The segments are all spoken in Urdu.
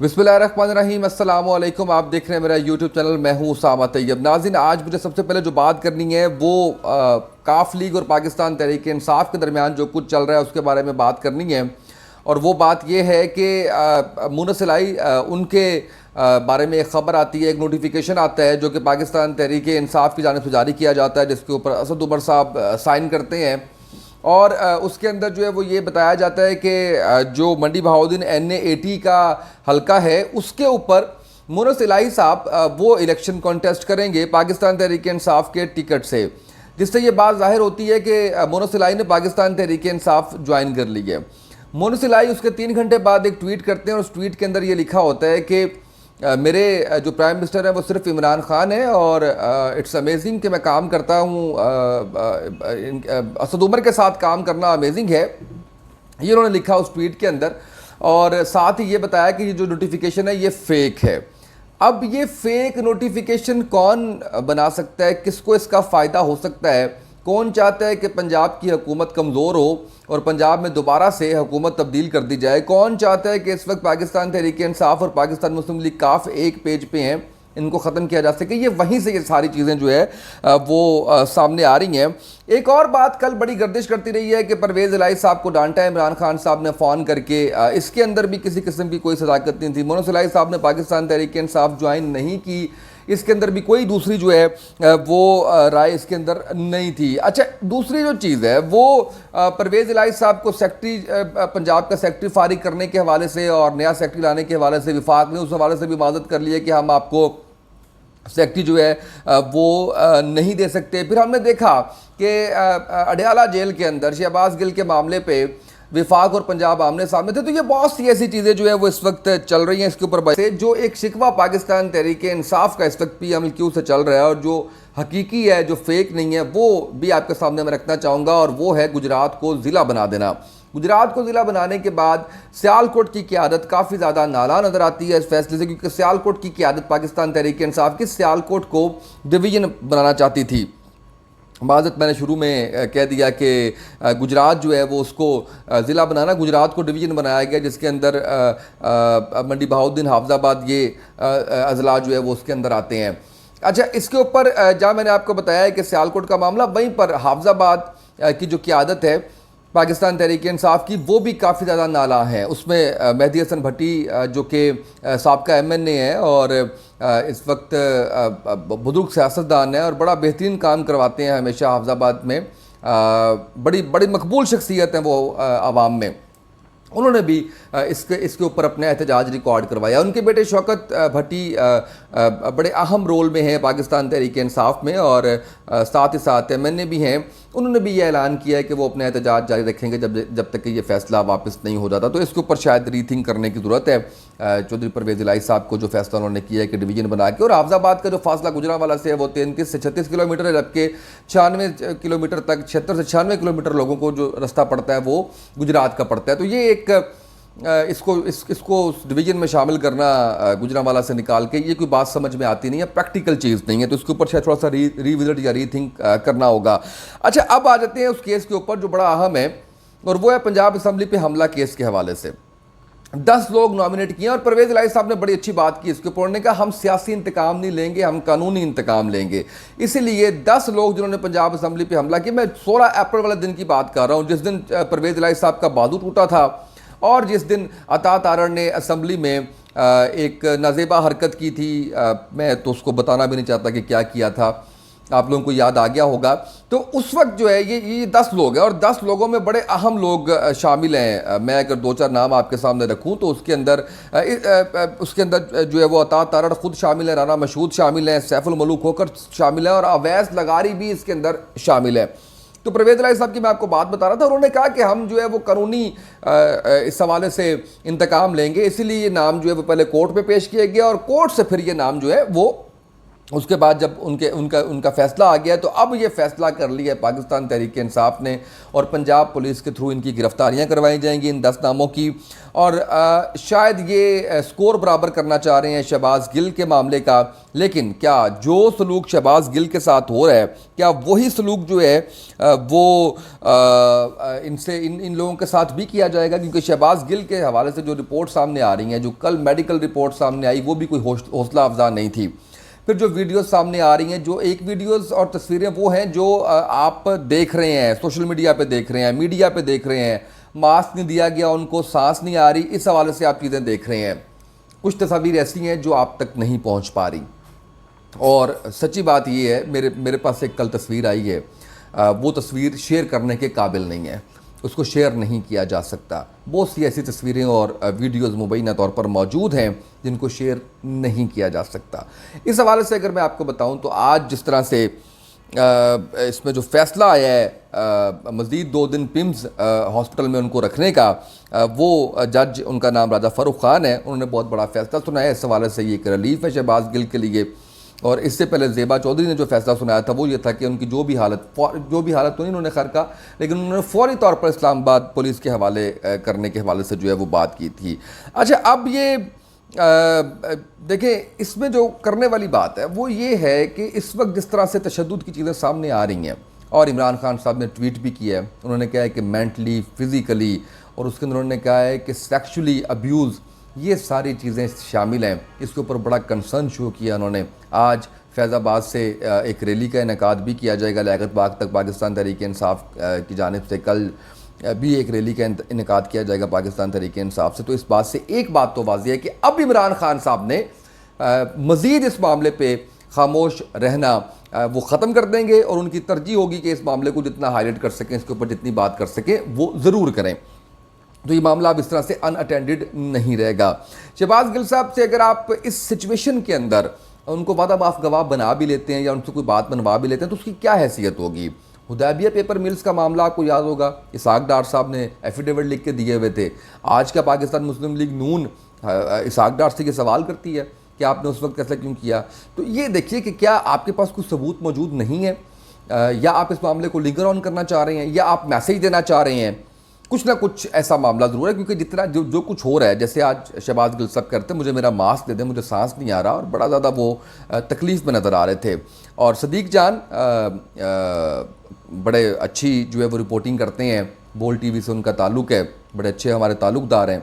بسم اللہ الرحمن الرحیم، السلام علیکم۔ آپ دیکھ رہے ہیں میرا یوٹیوب چینل، میں ہوں اسامہ طیب۔ ناظرین، آج مجھے سب سے پہلے جو بات کرنی ہے وہ کاف لیگ اور پاکستان تحریک انصاف کے درمیان جو کچھ چل رہا ہے اس کے بارے میں بات کرنی ہے، اور وہ بات یہ ہے کہ مونس الہی ان کے بارے میں ایک خبر آتی ہے، ایک نوٹیفیکیشن آتا ہے جو کہ پاکستان تحریک انصاف کی جانب سے جاری کیا جاتا ہے، جس کے اوپر اسد عمر صاحب سائن کرتے ہیں، اور اس کے اندر جو ہے وہ یہ بتایا جاتا ہے کہ جو منڈی بہاؤالدین NA80 کا حلقہ ہے اس کے اوپر مونس الہی صاحب وہ الیکشن کانٹیسٹ کریں گے پاکستان تحریک انصاف کے ٹکٹ سے، جس سے یہ بات ظاہر ہوتی ہے کہ مونس الہی نے پاکستان تحریک انصاف جوائن کر لی ہے۔ مونس الہی اس کے 3 گھنٹے بعد ایک ٹویٹ کرتے ہیں، اور اس ٹویٹ کے اندر یہ لکھا ہوتا ہے کہ میرے جو پرائم منسٹر ہیں وہ صرف عمران خان ہے، اور اٹس امیزنگ کہ میں کام کرتا ہوں، اسد عمر کے ساتھ کام کرنا امیزنگ ہے، یہ انہوں نے لکھا اس ٹویٹ کے اندر، اور ساتھ ہی یہ بتایا کہ یہ جو نوٹیفیکیشن ہے یہ فیک ہے۔ اب یہ فیک نوٹیفیکیشن کون بنا سکتا ہے، کس کو اس کا فائدہ ہو سکتا ہے؟ کون چاہتا ہے کہ پنجاب کی حکومت کمزور ہو اور پنجاب میں دوبارہ سے حکومت تبدیل کر دی جائے؟ کون چاہتا ہے کہ اس وقت پاکستان تحریک انصاف اور پاکستان مسلم لیگ کاف ایک پیج پہ ہیں، ان کو ختم کیا جا سکے؟ یہ وہیں سے یہ ساری چیزیں جو ہے وہ سامنے آ رہی ہیں۔ ایک اور بات کل بڑی گردش کرتی رہی ہے کہ پرویز الہی صاحب کو ڈانٹا ہے عمران خان صاحب نے فون کر کے، اس کے اندر بھی کسی قسم کی کوئی صداقت نہیں تھی۔ مونس الہی صاحب نے پاکستان تحریک انصاف جوائن نہیں کی، اس کے اندر بھی کوئی دوسری جو ہے وہ رائے اس کے اندر نہیں تھی۔ اچھا، دوسری جو چیز ہے وہ پرویز الہی صاحب کو سیکٹری پنجاب کا سیکٹری فارغ کرنے کے حوالے سے اور نیا سیکٹری لانے کے حوالے سے وفاق نے اس حوالے سے بھی معذرت کر لی ہے کہ ہم آپ کو سیکٹری جو ہے وہ نہیں دے سکتے۔ پھر ہم نے دیکھا کہ اڈیالہ جیل کے اندر شہباز گل کے معاملے پہ وفاق اور پنجاب آمنے سامنے تھے، تو یہ بہت سی ایسی چیزیں جو ہے وہ اس وقت چل رہی ہیں اس کے اوپر جو ایک شکوہ پاکستان تحریک انصاف کا اس وقت PMQ سے چل رہا ہے، اور جو حقیقی ہے، جو فیک نہیں ہے، وہ بھی آپ کے سامنے میں رکھنا چاہوں گا، اور وہ ہے گجرات کو ضلع بنا دینا۔ گجرات کو ضلع بنانے کے بعد سیالکوٹ کی قیادت کافی زیادہ نالاں نظر آتی ہے اس فیصلے سے، کیونکہ سیالکوٹ کی قیادت پاکستان تحریک انصاف کی سیالکوٹ کو ڈویژن بنانا چاہتی تھی۔ معذرت، میں نے شروع میں کہہ دیا کہ گجرات جو ہے وہ اس کو ضلع بنانا، گجرات کو ڈویژن بنایا گیا، جس کے اندر منڈی بہاؤالدین، حافظ آباد، یہ اضلاع جو ہے وہ اس کے اندر آتے ہیں۔ اچھا، اس کے اوپر جہاں میں نے آپ کو بتایا ہے کہ سیالکوٹ کا معاملہ، وہیں پر حافظ آباد کی جو قیادت ہے پاکستان تحریک انصاف کی، وہ بھی کافی زیادہ نالاں ہے۔ اس میں مہدی حسن بھٹی جو کہ سابقہ MNA ہے اور اس وقت بزرگ سیاستدان ہے اور بڑا بہترین کام کرواتے ہیں ہمیشہ حافظ آباد میں، بڑی مقبول شخصیت ہیں وہ عوام میں، انہوں نے بھی اس کے اوپر اپنا احتجاج ریکارڈ کروایا۔ ان کے بیٹے شوکت بھٹی بڑے اہم رول میں ہیں پاکستان تحریک انصاف میں، اور ساتھ ہی ساتھ MNA بھی ہیں۔ انہوں نے بھی یہ اعلان کیا ہے کہ وہ اپنا احتجاج جاری رکھیں گے جب تک کہ یہ فیصلہ واپس نہیں ہو جاتا۔ تو اس کے اوپر شاید ری تھنک کرنے کی ضرورت ہے چودھری پرویز الہی صاحب کو، جو فیصلہ انہوں نے کیا ہے کہ ڈویژن بنا کے، اور حافظ آباد کا جو فاصلہ گجرانوالہ سے ہے وہ 33 سے 36 کلومیٹر ہے، جبکہ 96 کلومیٹر تک، 76 سے 96 کلومیٹر لوگوں کو جو رستہ پڑتا ہے وہ گجرات کا پڑتا ہے۔ تو یہ ایک اس کو ڈویژن میں شامل کرنا گجرانوالہ سے نکال کے، یہ کوئی بات سمجھ میں آتی نہیں ہے، پریکٹیکل چیز نہیں ہے، تو اس کے اوپر شاید تھوڑا سا ری وزٹ یا ری تھنک کرنا ہوگا۔ اچھا، اب آ جاتے ہیں اس کیس کے اوپر جو بڑا اہم ہے، اور وہ ہے پنجاب اسمبلی پہ حملہ کیس کے حوالے سے۔ 10 لوگ نامنیٹ کیے، اور پرویز الہی صاحب نے بڑی اچھی بات کی اس کے اوپر، انہوں نے کہا ہم سیاسی انتقام نہیں لیں گے، ہم قانونی انتقام لیں گے۔ اسی لیے 10 لوگ جنہوں نے پنجاب اسمبلی پہ حملہ کیا، میں 16 اپریل والے دن کی بات کر رہا ہوں، جس دن پرویز الہی صاحب کا بازو ٹوٹا تھا، اور جس دن عطا تارڑ نے اسمبلی میں ایک نازیبہ حرکت کی تھی، میں تو اس کو بتانا بھی نہیں چاہتا کہ کیا کیا تھا، آپ لوگوں کو یاد آ گیا ہوگا۔ تو اس وقت جو ہے یہ 10 لوگ ہیں، اور 10 لوگوں میں بڑے اہم لوگ شامل ہیں۔ میں اگر 2-4 نام آپ کے سامنے رکھوں تو اس کے اندر جو ہے وہ عطا تارڑ خود شامل ہیں، رانا مشہود شامل ہیں، سیف الملوک کھوکھر شامل ہیں، اور اویس لغاری بھی اس کے اندر شامل ہے۔ تو پرویز الہی صاحب کی میں آپ کو بات بتا رہا تھا، انہوں نے کہا کہ ہم جو ہے وہ قانونی اس حوالے سے انتقام لیں گے، اسی لیے یہ نام جو ہے وہ پہلے کورٹ میں پیش کیا گیا، اور کورٹ سے پھر یہ نام جو ہے وہ اس کے بعد جب ان کا فیصلہ آ گیا تو اب یہ فیصلہ کر لیا ہے پاکستان تحریک انصاف نے، اور پنجاب پولیس کے تھرو ان کی گرفتاریاں کروائی جائیں گی ان 10 ناموں کی، اور شاید یہ سکور برابر کرنا چاہ رہے ہیں شہباز گل کے معاملے کا۔ لیکن کیا جو سلوک شہباز گل کے ساتھ ہو رہا ہے، کیا وہی سلوک جو ہے وہ ان لوگوں کے ساتھ بھی کیا جائے گا؟ کیونکہ شہباز گل کے حوالے سے جو رپورٹ سامنے آ رہی ہیں، جو کل میڈیکل رپورٹ سامنے آئی، وہ بھی کوئی حوصلہ افزا نہیں تھی۔ پھر جو ویڈیوز سامنے آ رہی ہیں، جو ایک ویڈیوز اور تصویریں وہ ہیں جو آپ دیکھ رہے ہیں، سوشل میڈیا پہ دیکھ رہے ہیں، میڈیا پہ دیکھ رہے ہیں، ماسک نہیں دیا گیا، ان کو سانس نہیں آ رہی، اس حوالے سے آپ چیزیں دیکھ رہے ہیں۔ کچھ تصاویر ایسی ہیں جو آپ تک نہیں پہنچ پا رہی، اور سچی بات یہ ہے، میرے پاس ایک کل تصویر آئی ہے، وہ تصویر شیئر کرنے کے قابل نہیں ہے، اس کو شیئر نہیں کیا جا سکتا۔ بہت سی ایسی تصویریں اور ویڈیوز مبینہ طور پر موجود ہیں جن کو شیئر نہیں کیا جا سکتا۔ اس حوالے سے اگر میں آپ کو بتاؤں تو آج جس طرح سے اس میں جو فیصلہ آیا ہے مزید 2 دن پیمز ہاسپٹل میں ان کو رکھنے کا، وہ جج، ان کا نام راجہ فاروق خان ہے، انہوں نے بہت بڑا فیصلہ سنایا۔ اس حوالے سے یہ ایک ریلیف ہے شہباز گل کے لیے۔ اور اس سے پہلے زیبا چودھری نے جو فیصلہ سنایا تھا وہ یہ تھا کہ ان کی جو بھی حالت تو نہیں انہوں نے خیر کہا، لیکن انہوں نے فوری طور پر اسلام آباد پولیس کے حوالے کرنے کے حوالے سے جو ہے وہ بات کی تھی۔ اچھا، اب یہ دیکھیں، اس میں جو کرنے والی بات ہے وہ یہ ہے کہ اس وقت جس طرح سے تشدد کی چیزیں سامنے آ رہی ہیں، اور عمران خان صاحب نے ٹویٹ بھی کیا ہے، انہوں نے کہا ہے کہ مینٹلی، فزیکلی، اور اس کے اندر انہوں نے کہا ہے کہ سیکشولی ابیوز، یہ ساری چیزیں شامل ہیں۔ اس کے اوپر بڑا کنسرن شو کیا انہوں نے۔ آج فیض آباد سے ایک ریلی کا انعقاد بھی کیا جائے گا لیاقت باغ تک پاکستان تحریک انصاف کی جانب سے، کل بھی ایک ریلی کا انعقاد کیا جائے گا پاکستان تحریک انصاف سے۔ تو اس بات سے ایک بات تو واضح ہے کہ اب عمران خان صاحب نے مزید اس معاملے پہ خاموش رہنا وہ ختم کر دیں گے، اور ان کی ترجیح ہوگی کہ اس معاملے کو جتنا ہائی لائٹ کر سکیں، اس کے اوپر جتنی بات کر سکیں وہ ضرور کریں۔ تو یہ معاملہ اب اس طرح سے ان اٹینڈڈ نہیں رہے گا۔ شہباز گل صاحب سے اگر آپ اس سچویشن کے اندر ان کو وعدہ معاف گواہ بنا بھی لیتے ہیں یا ان سے کوئی بات بنوا بھی لیتے ہیں تو اس کی کیا حیثیت ہوگی؟ حدیبیہ پیپر ملز کا معاملہ آپ کو یاد ہوگا، اسحاق ڈار صاحب نے ایفیڈیوٹ لکھ کے دیے ہوئے تھے۔ آج کا پاکستان مسلم لیگ نون اسحاق ڈار سے یہ سوال کرتی ہے کہ آپ نے اس وقت ایسا کیوں کیا؟ تو یہ دیکھیے کہ کیا آپ کے پاس کوئی ثبوت موجود نہیں ہے، یا آپ اس معاملے کو لنگر آن کرنا چاہ رہے ہیں، یا آپ میسیج دینا چاہ رہے ہیں؟ کچھ نہ کچھ ایسا معاملہ ضرور ہے، کیونکہ جتنا جو کچھ ہو رہا ہے، جیسے آج شہباز گل صاحب کرتے مجھے میرا ماسک دے دیں، مجھے سانس نہیں آ رہا، اور بڑا زیادہ وہ تکلیف میں نظر آ رہے تھے۔ اور صدیق جان بڑے اچھی جو ہے وہ رپورٹنگ کرتے ہیں، بول ٹی وی سے ان کا تعلق ہے، بڑے اچھے ہمارے تعلق دار ہیں۔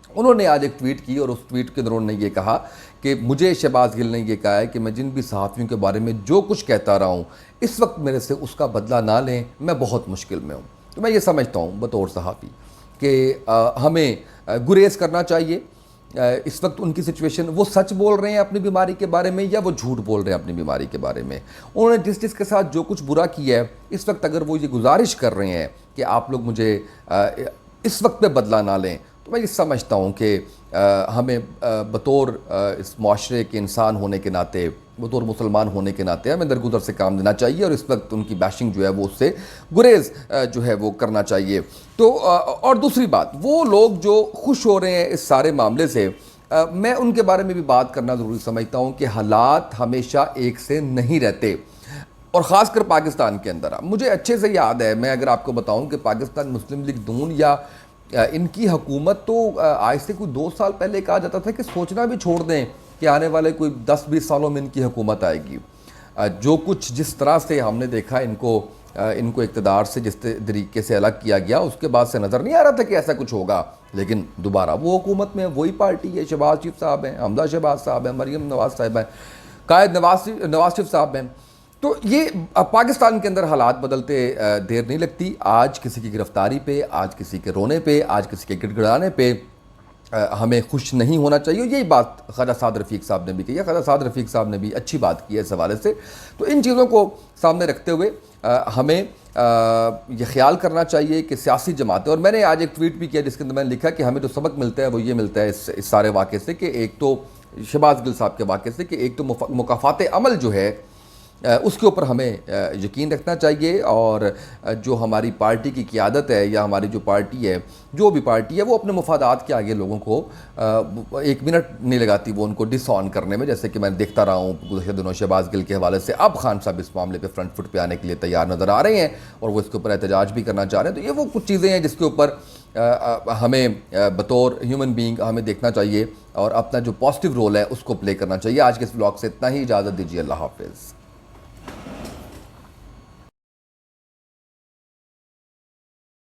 انہوں نے آج ایک ٹویٹ کی، اور اس ٹویٹ کے دوران نے یہ کہا کہ مجھے شہباز گل نے یہ کہا ہے کہ میں جن بھی صحافیوں کے بارے میں جو کچھ کہتا رہا ہوں، اس وقت میرے سے اس کا بدلہ نہ لیں، میں بہت مشکل میں ہوں۔ تو میں یہ سمجھتا ہوں بطور صحافی کہ ہمیں گریز کرنا چاہیے۔ اس وقت ان کی سچویشن، وہ سچ بول رہے ہیں اپنی بیماری کے بارے میں یا وہ جھوٹ بول رہے ہیں اپنی بیماری کے بارے میں؟ انہوں نے جس کے ساتھ جو کچھ برا کیا ہے، اس وقت اگر وہ یہ گزارش کر رہے ہیں کہ آپ لوگ مجھے اس وقت پہ بدلہ نہ لیں، تو میں یہ سمجھتا ہوں کہ ہمیں بطور اس معاشرے کے انسان ہونے کے ناطے، بطور مسلمان ہونے کے ناطے ہمیں درگزر سے کام دینا چاہیے، اور اس وقت ان کی بیشنگ جو ہے وہ اس سے گریز جو ہے وہ کرنا چاہیے۔ تو اور دوسری بات، وہ لوگ جو خوش ہو رہے ہیں اس سارے معاملے سے، میں ان کے بارے میں بھی بات کرنا ضروری سمجھتا ہوں کہ حالات ہمیشہ ایک سے نہیں رہتے، اور خاص کر پاکستان کے اندر۔ مجھے اچھے سے یاد ہے، میں اگر آپ کو بتاؤں کہ پاکستان مسلم لیگ نون یا ان کی حکومت تو آج سے کوئی 2 سال پہلے کہا جاتا تھا کہ سوچنا بھی چھوڑ دیں کہ آنے والے کوئی 10-20 سالوں میں ان کی حکومت آئے گی۔ جو کچھ جس طرح سے ہم نے دیکھا ان کو اقتدار سے جس طریقے سے الگ کیا گیا، اس کے بعد سے نظر نہیں آ رہا تھا کہ ایسا کچھ ہوگا، لیکن دوبارہ وہ حکومت میں وہی پارٹی ہے، شہباز شریف صاحب ہیں، حمزہ شہباز صاحب ہیں، مریم نواز صاحب ہیں، قائد نواز شریف صاحب ہیں۔ تو یہ پاکستان کے اندر حالات بدلتے دیر نہیں لگتی۔ آج کسی کی گرفتاری پہ، آج کسی کے رونے پہ، آج کسی کے گڑ گڑانے پہ ہمیں خوش نہیں ہونا چاہیے۔ یہی بات خواجہ سعد رفیق صاحب نے بھی کی ہے، خواجہ سعد رفیق صاحب نے بھی اچھی بات کی ہے اس حوالے سے۔ تو ان چیزوں کو سامنے رکھتے ہوئے ہمیں یہ خیال کرنا چاہیے کہ سیاسی جماعتیں، اور میں نے آج ایک ٹویٹ بھی کیا جس کے اندر میں نے لکھا کہ ہمیں جو سبق ملتا ہے وہ یہ ملتا ہے اس سارے واقعے سے، کہ ایک تو شہباز گل صاحب کے واقعے سے، کہ ایک تو مکافات عمل جو ہے اس کے اوپر ہمیں یقین رکھنا چاہیے، اور جو ہماری پارٹی کی قیادت ہے یا ہماری جو پارٹی ہے، جو بھی پارٹی ہے، وہ اپنے مفادات کے آگے لوگوں کو ایک منٹ نہیں لگاتی وہ ان کو ڈس آن کرنے میں، جیسے کہ میں دیکھتا رہا ہوں گزشتہ دنوں شہباز گل کے حوالے سے اب خان صاحب اس معاملے پہ فرنٹ فٹ پہ آنے کے لیے تیار نظر آ رہے ہیں اور وہ اس کے اوپر احتجاج بھی کرنا چاہ رہے ہیں. تو یہ وہ کچھ چیزیں ہیں جس کے اوپر ہمیں بطور ہیومن بینگ ہمیں دیکھنا چاہیے اور اپنا جو پازیٹیو رول ہے اس کو پلے کرنا چاہیے. آج کے اس ولاگ سے اتنا ہی، اجازت دیجیے، اللہ حافظ.